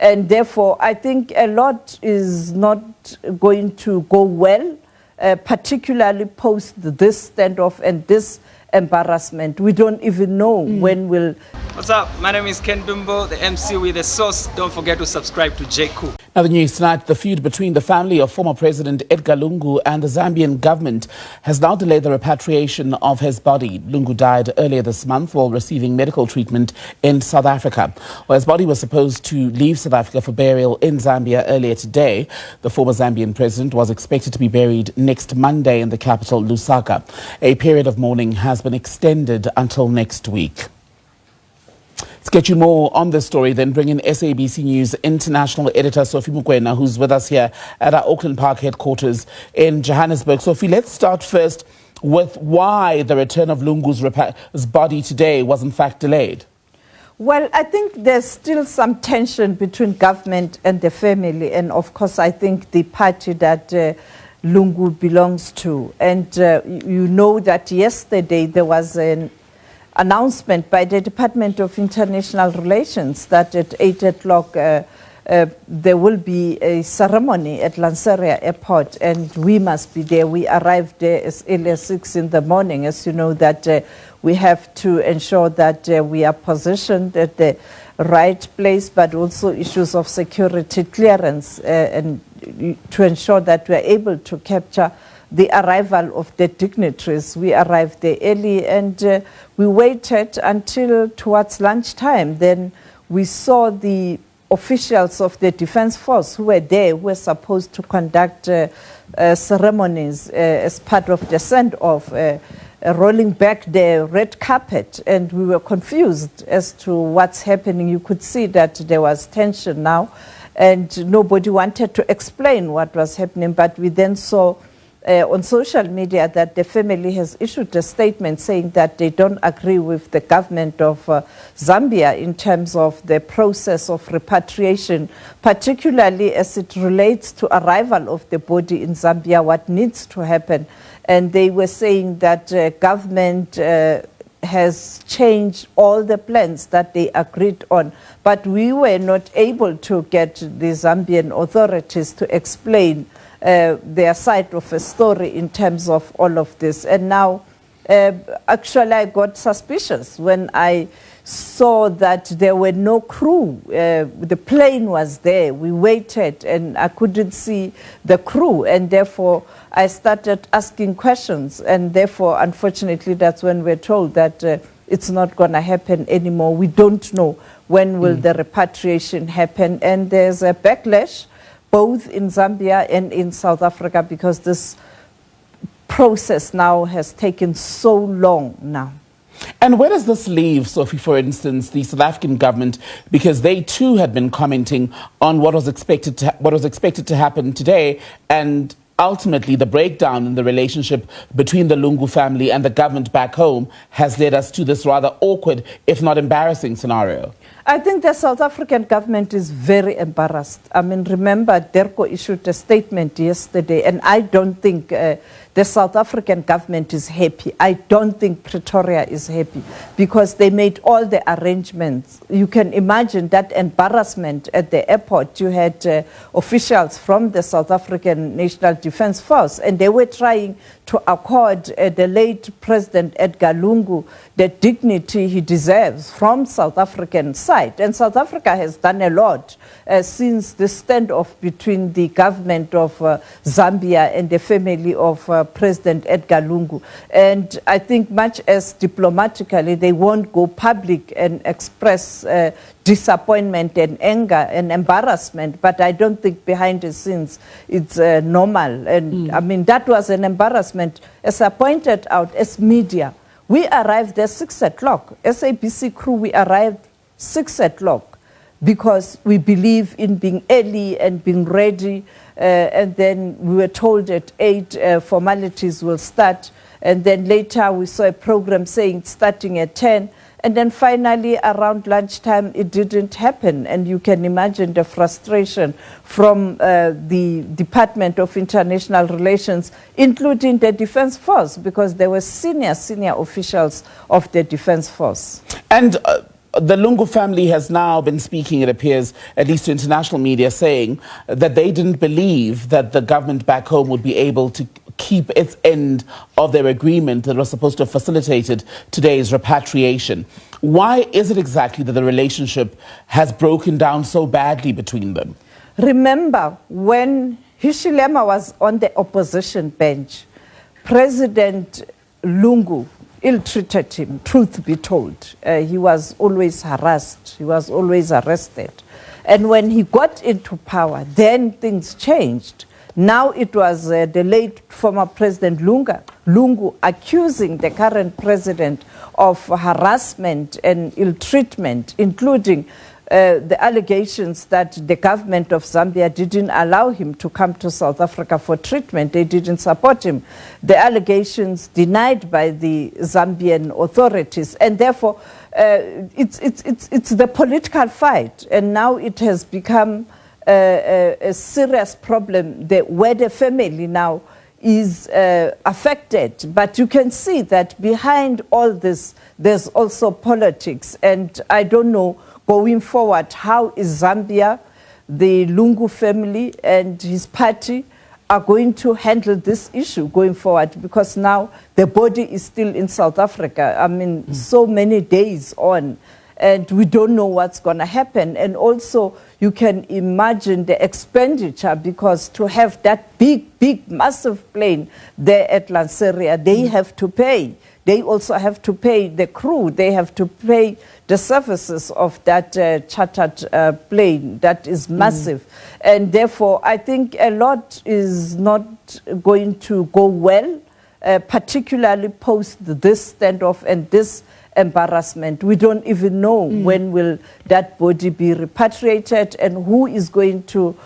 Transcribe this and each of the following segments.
And therefore, I think a lot is not going to go well, particularly post this standoff and this embarrassment. We don't even know when will. What's up? My name is Ken Bimbo, the MC with the sauce. Don't forget to subscribe to JKOO. Now the news tonight, the feud between the family of former President Edgar Lungu and the Zambian government has now delayed the repatriation of his body. Lungu died earlier this month while receiving medical treatment in South Africa. Well, his body was supposed to leave South Africa for burial in Zambia earlier today. The former Zambian president was expected to be buried next Monday in the capital, Lusaka. A period of mourning has been extended until next week. To get you more on this story, then bring in SABC News international editor Sophie Mokoena, who's with us here at our Auckland Park headquarters in Johannesburg. Sophie, let's start first with why the return of Lungu's body today was in fact delayed. Well, I think there's still some tension between government and the family, and of course I think the party that Lungu belongs to. And you know that yesterday there was an announcement by the Department of International Relations that at 8 o'clock there will be a ceremony at Lanseria Airport, and we must be there. We arrived there as early as 6 in the morning. As you know, that we have to ensure that we are positioned at the right place, but also issues of security clearance and to ensure that we are able to capture the arrival of the dignitaries. We arrived there early and we waited until towards lunchtime. Then we saw the officials of the Defense Force who were there, who were supposed to conduct ceremonies as part of the send-off, rolling back the red carpet, and we were confused as to what's happening. You could see that there was tension now, and nobody wanted to explain what was happening, but we then saw on social media that the family has issued a statement saying that they don't agree with the government of Zambia in terms of the process of repatriation, particularly as it relates to arrival of the body in Zambia, what needs to happen. And they were saying that government has changed all the plans that they agreed on, but we were not able to get the Zambian authorities to explain their side of a story in terms of all of this. And now, actually, I got suspicious when I saw that there were no crew. The plane was there. We waited, and I couldn't see the crew, and therefore I started asking questions. And therefore, unfortunately, that's when we're told that it's not going to happen anymore. We don't know when will the repatriation happen, and there's a backlash both in Zambia and in South Africa because this process now has taken so long now. And where does this leave, Sophie, for instance, the South African government, because they too had been commenting on what was expected to happen today, and ultimately the breakdown in the relationship between the Lungu family and the government back home has led us to this rather awkward, if not embarrassing, scenario. I think the South African government is very embarrassed. I mean, remember, DERCO issued a statement yesterday, and I don't think the South African government is happy. I don't think Pretoria is happy because they made all the arrangements. You can imagine that embarrassment at the airport. You had officials from the South African National Defense Force, and they were trying to accord the late President Edgar Lungu the dignity he deserves from South African side. And South Africa has done a lot since the standoff between the government of Zambia and the family of President Edgar Lungu. And I think much as diplomatically, they won't go public and express disappointment and anger and embarrassment, but I don't think behind the scenes it's normal. And I mean, that was an embarrassment. As I pointed out, as media, we arrived at 6 o'clock. SABC crew, we arrived 6 o'clock because we believe in being early and being ready. And then we were told at 8 formalities will start. And then later we saw a program saying it's starting at 10. And then finally, around lunchtime, it didn't happen. And you can imagine the frustration from the Department of International Relations, including the Defense Force, because there were senior officials of the Defense Force. And The Lungu family has now been speaking, it appears, at least to international media, saying that they didn't believe that the government back home would be able to keep its end of their agreement that was supposed to have facilitated today's repatriation. Why is it exactly that the relationship has broken down so badly between them? Remember, when Hichilema was on the opposition bench, President Lungu ill-treated him, truth be told. He was always harassed, he was always arrested. And when he got into power, then things changed. Now it was the late former President Lungu accusing the current president of harassment and ill-treatment, including the allegations that the government of Zambia didn't allow him to come to South Africa for treatment. They didn't support him. The allegations denied by the Zambian authorities. And therefore, it's the political fight. And now it has become a serious problem where the family now is affected. But you can see that behind all this, there's also politics. And I don't know, going forward, how is Zambia, the Lungu family and his party are going to handle this issue going forward? Because now the body is still in South Africa. I mean, so many days on, and we don't know what's going to happen. And also, you can imagine the expenditure, because to have that big, massive plane there at Lanseria, they have to pay. They also have to pay the crew. They have to pay the services of that chartered plane that is massive. And therefore, I think a lot is not going to go well, particularly post this standoff and this embarrassment. We don't even know when will that body be repatriated and who is going to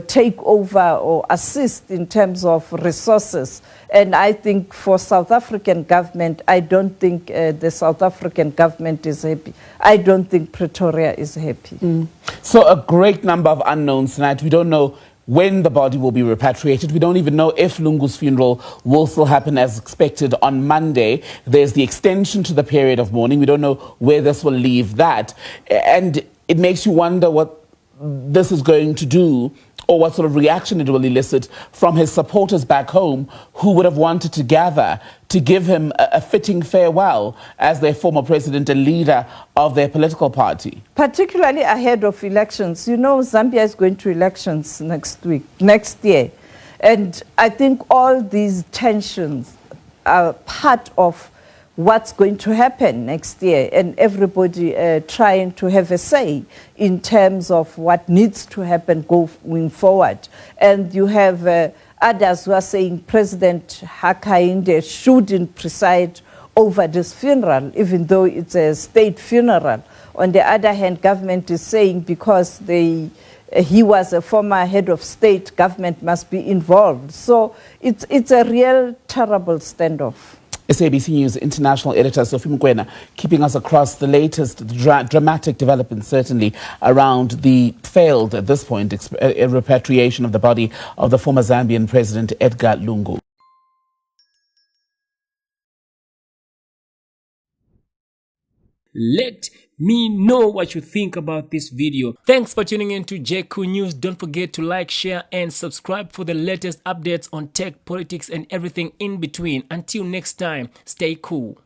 take over or assist in terms of resources. And I think for South African government, I don't think the South African government is happy. I don't think Pretoria is happy. So a great number of unknowns tonight. We don't know when the body will be repatriated. We don't even know if Lungu's funeral will still happen as expected on Monday. There's the extension to the period of mourning. We don't know where this will leave that. And it makes you wonder what this is going to do, or what sort of reaction it will elicit from his supporters back home, who would have wanted to gather to give him a fitting farewell as their former president and leader of their political party. Particularly ahead of elections. You know, Zambia is going to elections next year. And I think all these tensions are part of what's going to happen next year, and everybody trying to have a say in terms of what needs to happen going forward. And you have others who are saying President Hakainde shouldn't preside over this funeral, even though it's a state funeral. On the other hand, government is saying because he was a former head of state, government must be involved. So it's a real terrible standoff. SABC News international editor Sophie Mokoena keeping us across the latest dramatic developments, certainly around the failed, at this point, repatriation of the body of the former Zambian president Edgar Lungu. Let me know what you think about this video. Thanks for tuning in to JQ News. Don't forget to like, share and subscribe for the latest updates on tech, politics and everything in between. Until next time, stay cool.